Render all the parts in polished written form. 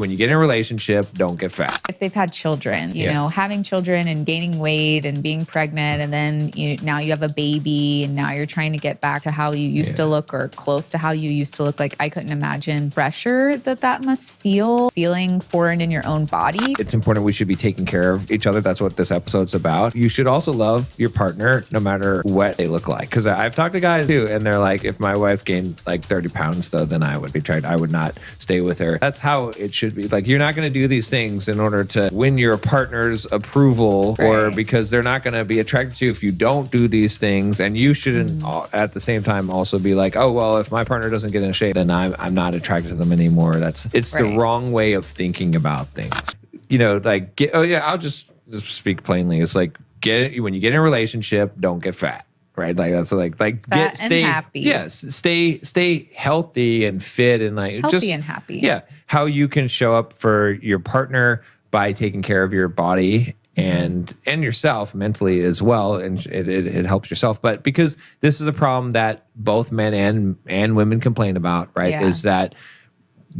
When you get in a relationship, don't get fat. If they've had children, you know, having children and gaining weight and being pregnant, and then now you have a baby and now you're trying to get back to how you used to look or close to how you used to look. Like, I couldn't imagine pressure that must feeling foreign in your own body. It's important. We should be taking care of each other. That's what this episode's about. You should also love your partner no matter what they look like. Because I've talked to guys too, and they're like, if my wife gained like 30 pounds though, then I would be I would not stay with her. That's how it should be. Like, you're not going to do these things in order to win your partner's approval, or because they're not going to be attracted to you if you don't do these things. And you shouldn't at the same time also be like, oh, well, if my partner doesn't get in shape, then I'm not attracted to them anymore. It's the wrong way of thinking about things. You know, like, I'll just speak plainly. It's like, when you get in a relationship, don't get fat. Right, like that's stay happy. Yes, stay healthy and fit and healthy and happy. Yeah, how you can show up for your partner by taking care of your body and yourself mentally as well, and it helps yourself. But because this is a problem that both men and women complain about, right? Is that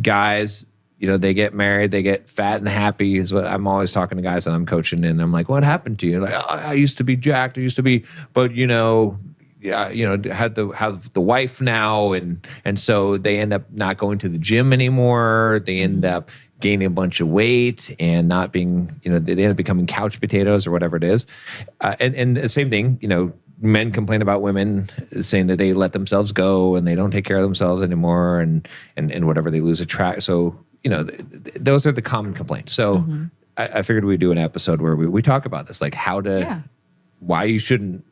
guys, you know, they get married, they get fat and happy is what I'm always talking to guys that I'm coaching, and I'm like, what happened to you? Like, oh, I used to be jacked, but have the wife now, and so they end up not going to the gym anymore. They end up gaining a bunch of weight and not being, they end up becoming couch potatoes or whatever it is. And the same thing, men complain about women saying that they let themselves go and they don't take care of themselves anymore, and whatever, they lose a track. So, those are the common complaints. So I figured we'd do an episode where we talk about this, like why you shouldn't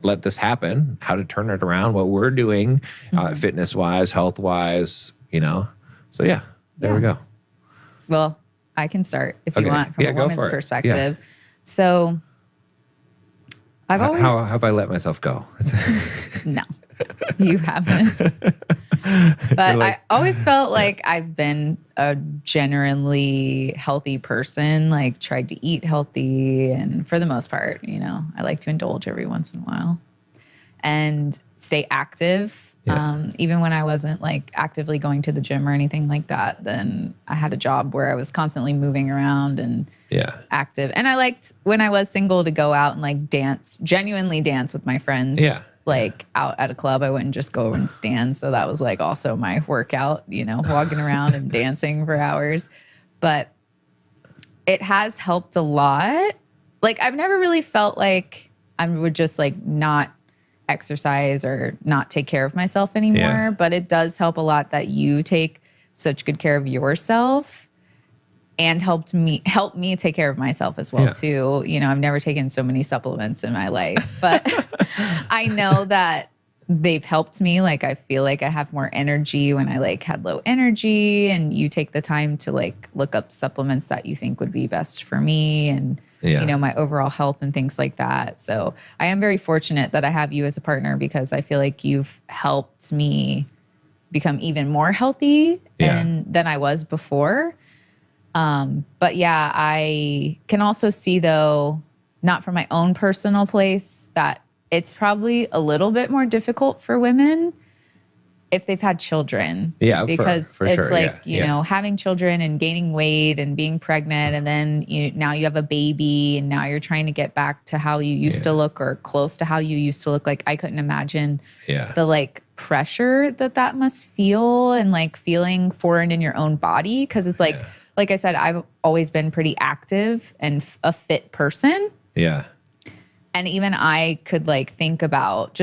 let this happen, how to turn it around, what we're doing fitness-wise, health-wise, So there we go. Well, I can start if you want from a woman's perspective. Yeah. So I've always... How have I let myself go? No, you haven't. But I always felt like I've been a generally healthy person, like tried to eat healthy. And for the most part, I like to indulge every once in a while and stay active. Yeah. Even when I wasn't like actively going to the gym or anything like that, then I had a job where I was constantly moving around and active. And I liked, when I was single, to go out and like genuinely dance with my friends. Yeah. Like out at a club, I wouldn't just go and stand. So that was like also my workout, walking around and dancing for hours. But it has helped a lot. Like, I've never really felt like I would just like not exercise or not take care of myself anymore. Yeah. But it does help a lot that you take such good care of yourself and help me take care of myself as well too. I've never taken so many supplements in my life, but I know that they've helped me. Like, I feel like I have more energy when I like had low energy, and you take the time to like look up supplements that you think would be best for me and my overall health and things like that. So I am very fortunate that I have you as a partner, because I feel like you've helped me become even more healthy than I was before. But yeah, I can also see, though, not from my own personal place, that it's probably a little bit more difficult for women if they've had children. Yeah, because for it's sure. Like, having children and gaining weight and being pregnant, and then now you have a baby and now you're trying to get back to how you used to look or close to how you used to look. Like, I couldn't imagine the like pressure that must feel, and like feeling foreign in your own body. Because it's like I said, I've always been pretty active and a fit person. Yeah. And even I could like think about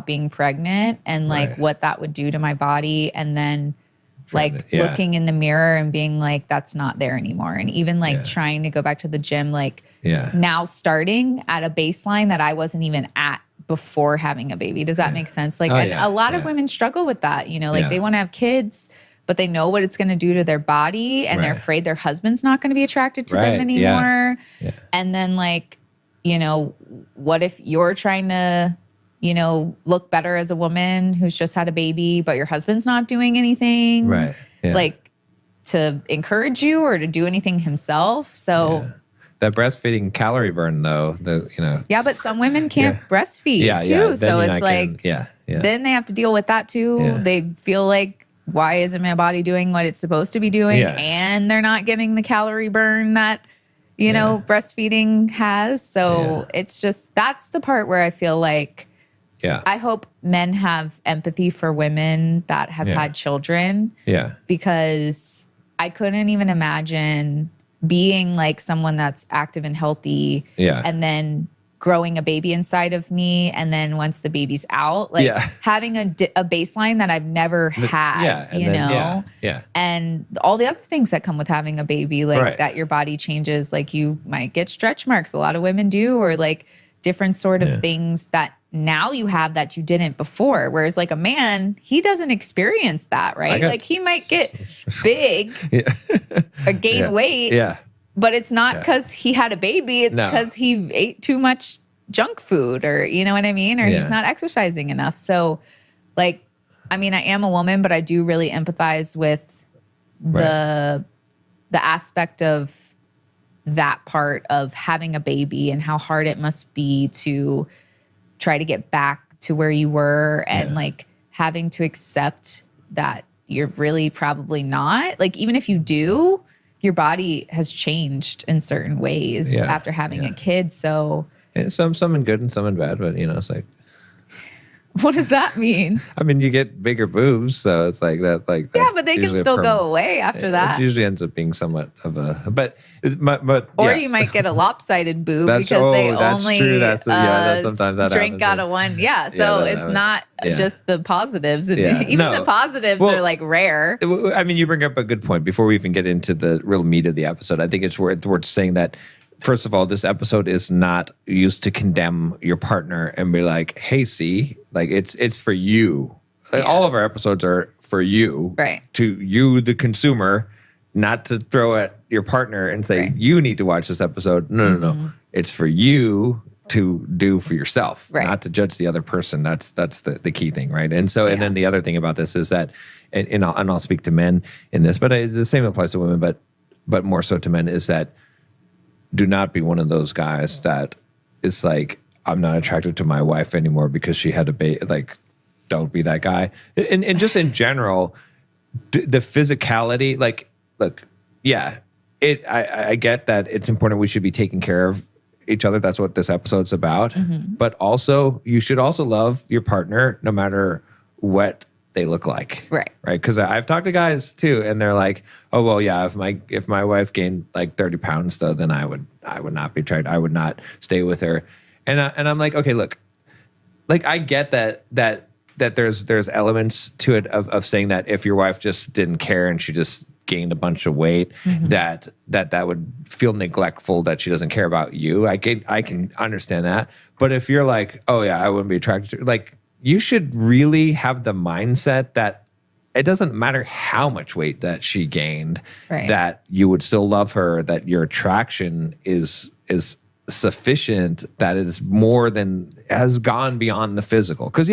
being pregnant and like what that would do to my body. And then looking in the mirror and being like, that's not there anymore. And even like trying to go back to the gym, like now starting at a baseline that I wasn't even at before having a baby. Does that make sense? Like a lot of women struggle with that, they want to have kids, but they know what it's going to do to their body, and they're afraid their husband's not going to be attracted to them anymore. Yeah. And then like, what if you're trying to, look better as a woman who's just had a baby, but your husband's not doing anything like to encourage you or to do anything himself. So that breastfeeding calorie burn, though, yeah, but some women can't breastfeed too. So it's like, then they have to deal with that too. Yeah. They feel like why isn't my body doing what it's supposed to be doing? Yeah. And they're not getting the calorie burn that, you know, breastfeeding has. So it's just, that's the part where I feel like, I hope men have empathy for women that have had children. Yeah. Because I couldn't even imagine being like someone that's active and healthy and then growing a baby inside of me. And then once the baby's out, like having a baseline that I've never had, you know? And all the other things that come with having a baby, like that your body changes, like you might get stretch marks. A lot of women do, or like different sort of things that now you have that you didn't before. Whereas like a man, he doesn't experience that, right? Like he might get big or gain weight, but it's not because he had a baby. It's because he ate too much junk food, or you know what I mean? Or he's not exercising enough. So like, I mean, I am a woman, but I do really empathize with the aspect of that part of having a baby and how hard it must be to try to get back to where you were, and like having to accept that you're really probably not. Like, even if you do, your body has changed in certain ways after having a kid. So and some in good and some in bad, but you know, it's like, what does that mean? I mean, you get bigger boobs, so it's like that. Like but they can still go away after that. It usually ends up being somewhat of a, but or you might get a lopsided boob because they only true. That's sometimes that drink out of one. So it's not just the positives. Even the positives are like rare. I mean, you bring up a good point. Before we even get into the real meat of the episode, I think it's worth saying that. First of all, this episode is not used to condemn your partner and be like, "Hey, see, like it's for you." Like, all of our episodes are for you, right? To you, the consumer, not to throw at your partner and say you need to watch this episode. No. It's for you to do for yourself, not to judge the other person. That's the key thing, right? And so, and then the other thing about this is that, and I'll speak to men in this, but the same applies to women, but more so to men, is that. Do not be one of those guys that is like, I'm not attracted to my wife anymore because she had a baby. Like, don't be that guy. And just in general, the physicality, like, look, I get that it's important. We should be taking care of each other. That's what this episode's about. But also, you should also love your partner no matter what they look like, right? Because I've talked to guys too, and they're like, "Oh well, yeah. If my wife gained like 30 pounds, though, then I would not be attracted. I would not stay with her." And I'm like, okay, look, like I get that there's elements to it of saying that if your wife just didn't care and she just gained a bunch of weight, that would feel neglectful, that she doesn't care about you. I can understand that, but if you're like, oh yeah, I wouldn't be attracted to, like. You should really have the mindset that it doesn't matter how much weight that she gained, that you would still love her, that your attraction is sufficient, that it is more than, has gone beyond the physical. Because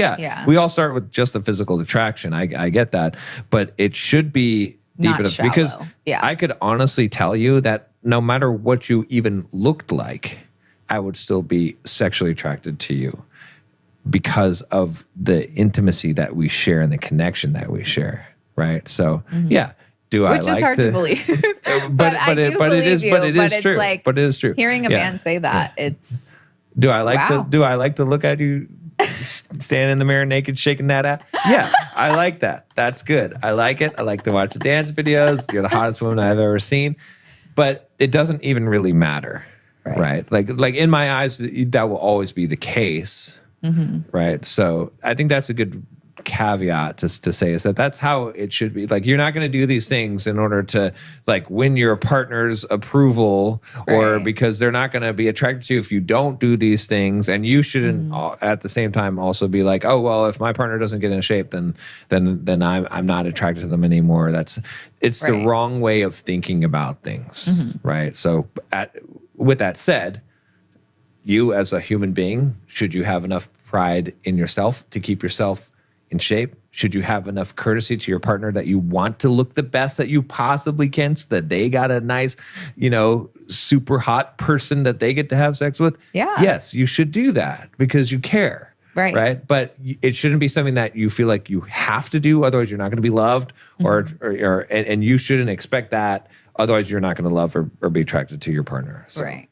we all start with just the physical attraction. I get that. But it should be deep enough. Because I could honestly tell you that no matter what you even looked like, I would still be sexually attracted to you. Because of the intimacy that we share and the connection that we share, right? So, which is hard to believe, but it is true. Hearing a man say that, it's. Do I like to look at you standing in the mirror naked, shaking that ass? Yeah, I like that. That's good. I like it. I like to watch the dance videos. You're the hottest woman I've ever seen, but it doesn't even really matter, right? Like in my eyes, that will always be the case. Right. So I think that's a good caveat to say, is that that's how it should be. Like, you're not going to do these things in order to like win your partner's approval, or because they're not going to be attracted to you if you don't do these things. And you shouldn't at the same time also be like, oh, well, if my partner doesn't get in shape, then I'm not attracted to them anymore. It's the wrong way of thinking about things. Right. So with that said, you as a human being, should you have enough pride in yourself to keep yourself in shape? Should you have enough courtesy to your partner that you want to look the best that you possibly can, so that they got a nice, super hot person that they get to have sex with? Yeah. Yes, you should do that because you care, Right. Right. But it shouldn't be something that you feel like you have to do. Otherwise, you're not going to be loved and you shouldn't expect that. Otherwise, you're not going to love or be attracted to your partner. So. Right.